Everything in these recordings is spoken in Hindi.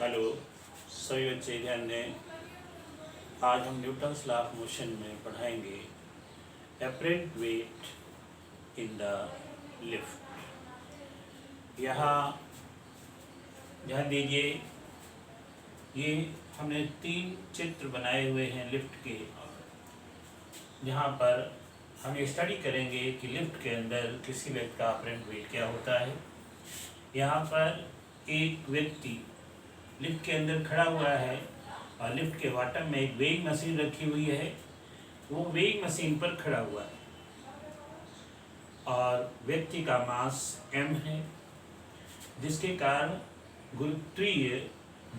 हेलो सभी बच्चे ध्यान दें। आज हम न्यूटन्स लॉ ऑफ मोशन में पढ़ाएंगे apparent wait in the lift. यहाँ ध्यान दीजिए, ये हमने 3 चित्र बनाए हुए हैं लिफ्ट के, जहाँ पर हम ये स्टडी करेंगे कि लिफ्ट के अंदर किसी व्यक्ति का एपरेंट वेट क्या होता है। यहाँ पर एक व्यक्ति लिफ्ट के अंदर खड़ा हुआ है और लिफ्ट के बॉटम में एक वेइंग मशीन रखी हुई है। वो वेइंग मशीन पर खड़ा हुआ है और व्यक्ति का मास m है, जिसके कारण गुरुत्वीय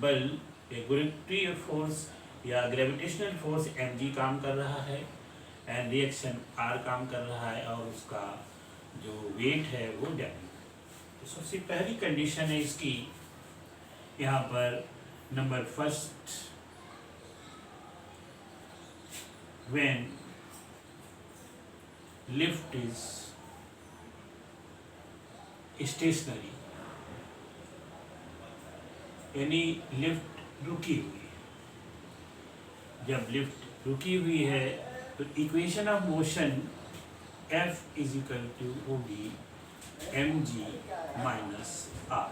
बल या गुरुत्वीय फोर्स या ग्रेविटेशनल फोर्स mg काम कर रहा है एंड रिएक्शन r काम कर रहा है और उसका जो वेट है वो w। तो सबसे पहली कंडीशन है इसकी, यहाँ पर number first, when lift is stationary, यानी लिफ्ट रुकी हुई है। जब लिफ्ट रुकी हुई है तो equation of motion F is equal to होगी mg minus r।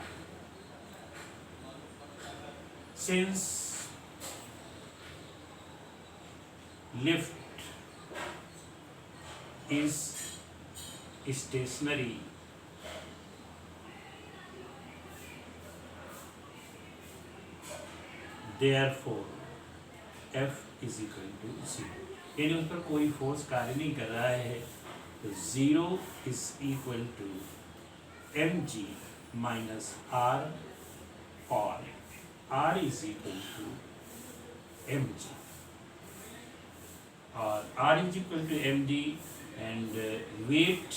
Since lift is stationary, therefore F is equal to 0। यानी उस पर कोई फोर्स कार्य नहीं कर रहा है, तो 0 is equal to mg minus r और r is equal to mg और r is equal to mg and weight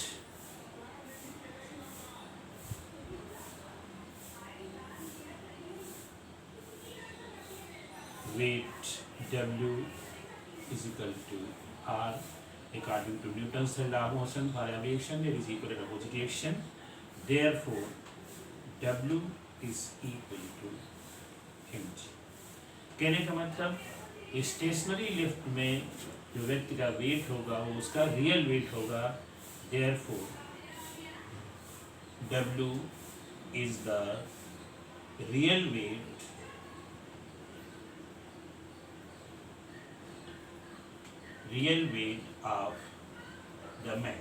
w is equal to r according to Newton's law of motion for every action there is equal and opposite action, therefore w is equal to mg। कहने का मतलब स्टेशनरी लिफ्ट में जो व्यक्ति का वेट होगा वो उसका रियल वेट होगा, therefore w is the real weight of the man।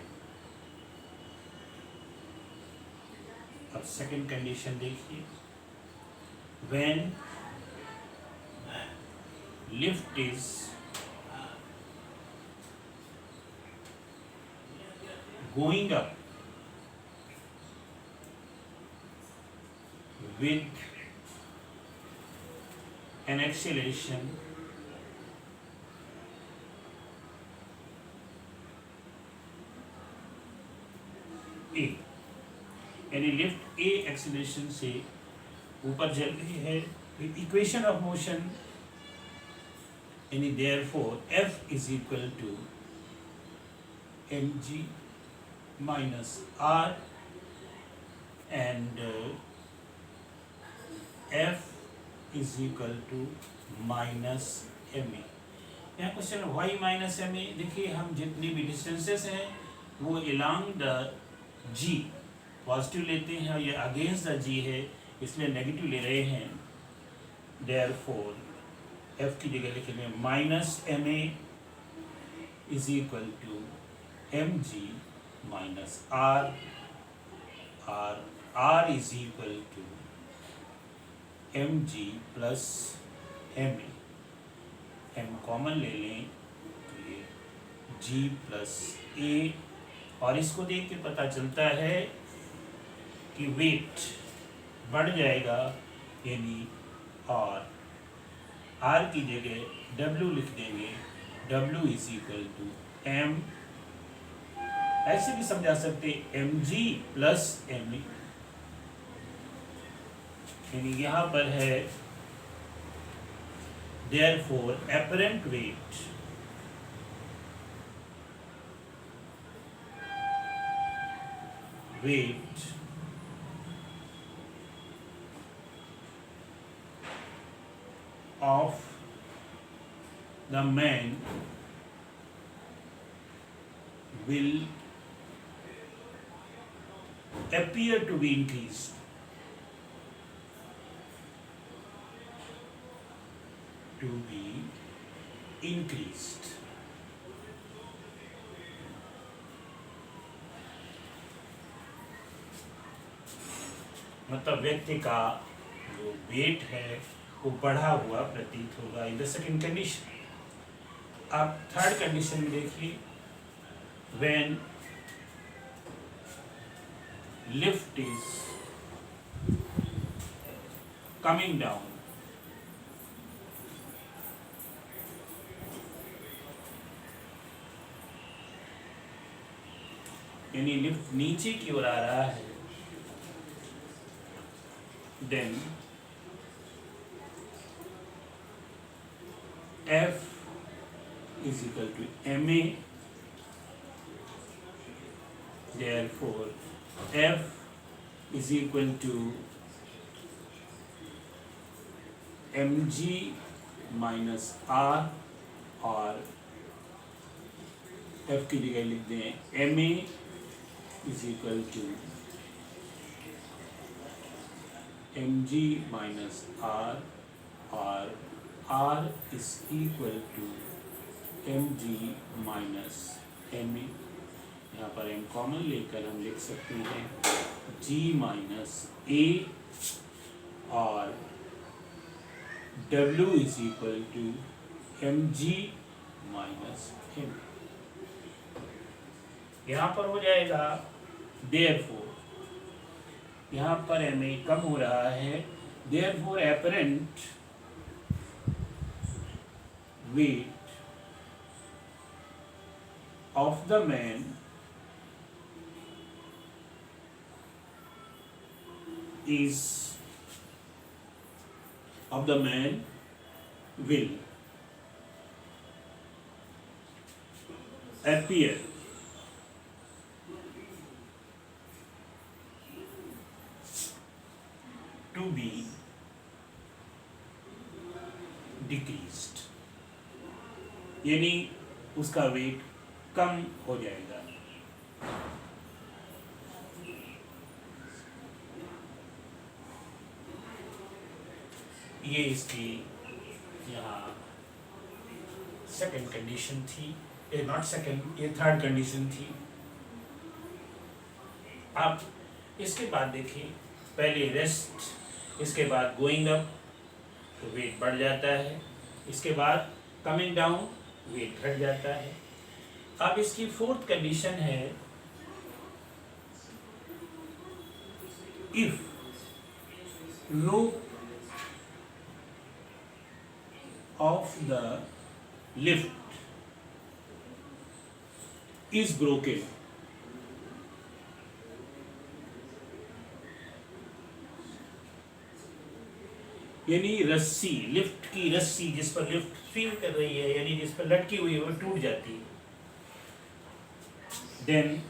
अब सेकंड कंडीशन देखिए, when lift is going up with an acceleration a, यानी लिफ्ट a एक्सीलरेशन से ऊपर चल रही है, इक्वेशन ऑफ मोशन यानी therefore F is equal to mg minus r and F is equal to minus ma। यहाँ क्वेश्चन y माइनस ma, देखिए हम जितनी भी डिस्टेंसेस हैं वो along the g पॉजिटिव लेते हैं और ये अगेंस्ट द g है इसलिए नेगेटिव ले रहे हैं, therefore F की जगह लिखेंगे minus ma is equal to mg minus r और r is equal to mg plus ma। m common ले लें तो ये g प्लस a, और इसको देख के पता चलता है कि वेट बढ़ जाएगा, यानी और r की जगह w लिख देंगे, w is equal to m, ऐसे भी समझा सकते mg प्लस ma। यानी यहाँ पर है therefore apparent weight of the man will appear to be increased. To be increased. मतलब व्यक्ति का जो वेट है वो बढ़ा हुआ प्रतीत होगा इन द सेकेंड कंडीशन। आप थर्ड कंडीशन में देखिए, when lift is coming down, यानी लिफ्ट नीचे की ओर आ रहा है, then F is equal to ma, therefore F is equal to mg minus r, और F की जगह लिख दें ma is equal to mg minus r, और r is equal to mg minus ma। यहाँ पर m कॉमन लेकर हम लिख सकते हैं g minus a, और w is equal to mg minus m। यहाँ पर हो जाएगा therefore, यहाँ पर ma कम हो रहा है, therefore apparent weight of the man will appear to be decreased, यानी उसका वेट कम हो जाएगा। ये इसकी यहाँ सेकंड कंडीशन थी, ये नॉट सेकंड, ये थर्ड कंडीशन थी। अब इसके बाद देखिए, पहले रेस्ट, इसके बाद गोइंग अप तो वेट बढ़ जाता है, इसके बाद कमिंग डाउन वेट घट जाता है। अब इसकी फोर्थ कंडीशन है, if rope of the lift is broken, यानी रस्सी, लिफ्ट की रस्सी जिस पर लिफ्ट स्विंग कर रही है, यानी जिस पर लटकी हुई है, वो टूट जाती है, then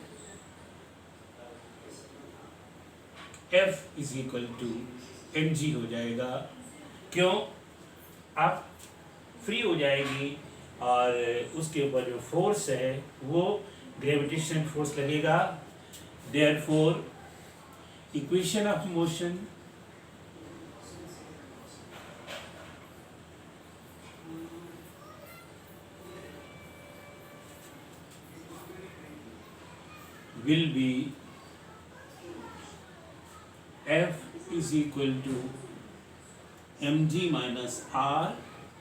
F is equal to mg हो जाएगा। क्यों? आप फ्री हो जाएगी और उसके ऊपर जो फोर्स है वो ग्रेविटेशन फोर्स लगेगा, therefore equation of motion will be F is equal to mg minus r,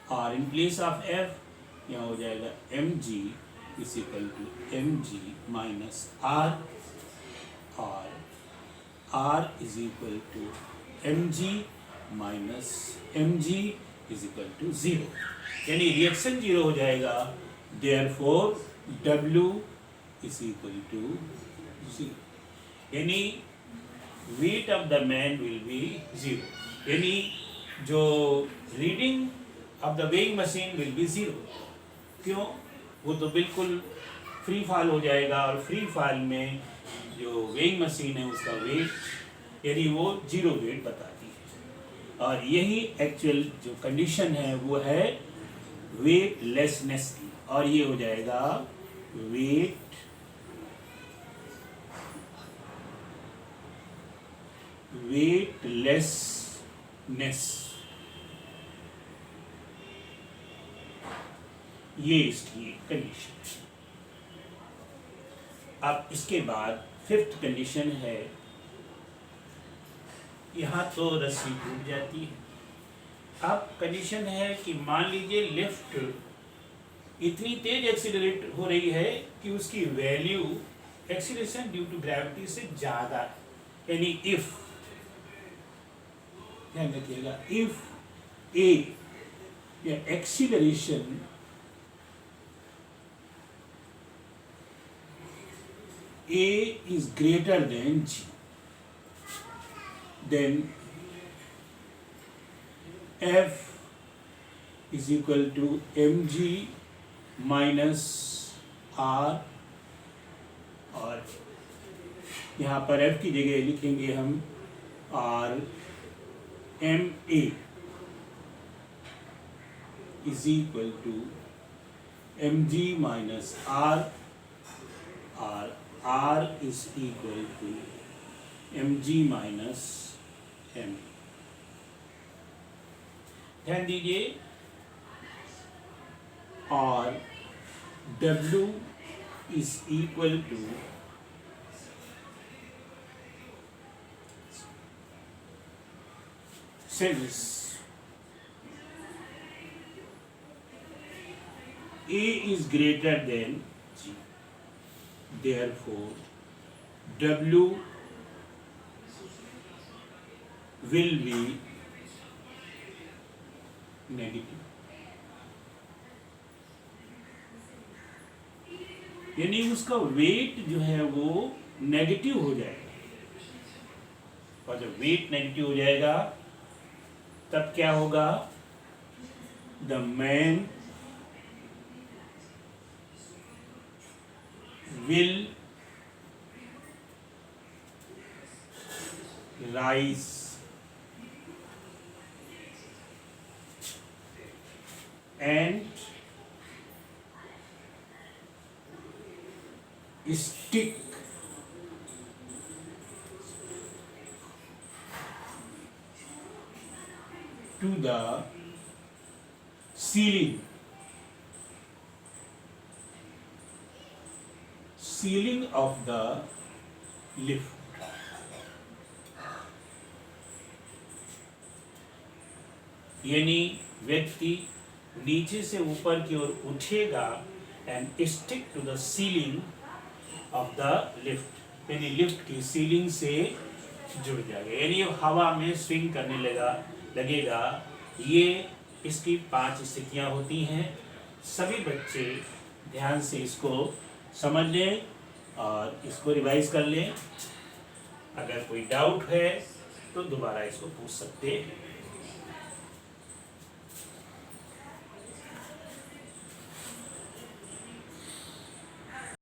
और in place of F यहाँ हो जाएगा mg is equal to mg minus r, और r is equal to mg minus mg is equal to 0, यानी रिएक्शन 0 हो जाएगा, therefore W is equal to 0, यानी weight of the man will be 0, यानी जो reading of the weighing machine will be 0। क्यों? वो तो बिल्कुल फ्री फॉल हो जाएगा, और फ्री फॉल में जो वेइंग मशीन है उसका वेट, यानी वो 0 वेट बताती है। और यही एक्चुअल जो कंडीशन है वो है वेटलेसनेस की, और ये हो जाएगा वेटलेसनेस। ये इसकी कंडीशन है। अब इसके बाद फिफ्थ कंडीशन है, यहाँ तो रस्सी टूट जाती है। अब कंडीशन है कि मान लीजिए लिफ्ट इतनी तेज एक्सीलरेट हो रही है कि उसकी value acceleration due to gravity से ज़्यादा है, यानी इफ, ध्यान रखिएगा, इफ ए या acceleration A is greater than G, then F is equal to mg minus r, और यहाँ पर F की जगह लिखेंगे हम r ma is equal to mg minus r, और R is equal to mg minus m। ध्यान दीजिए, और W is equal to since A is greater than G, therefore W will be negative, यानी उसका वेट जो है वो नेगेटिव हो जाएगा, और जब वेट नेगेटिव हो जाएगा तब क्या होगा, the man will rise and stick to the ceiling of the lift। यानी व्यक्ति नीचे से ऊपर की ओर उठेगा and stick to the ceiling of the lift, यानी लिफ्ट की सीलिंग से जुड़ जाएगा, यानी हवा में स्विंग करने लगेगा। ये इसकी 5 स्थितियां होती हैं। सभी बच्चे ध्यान से इसको समझ लें और इसको रिवाइज कर लें। अगर कोई डाउट है तो दोबारा इसको पूछ सकते हैं।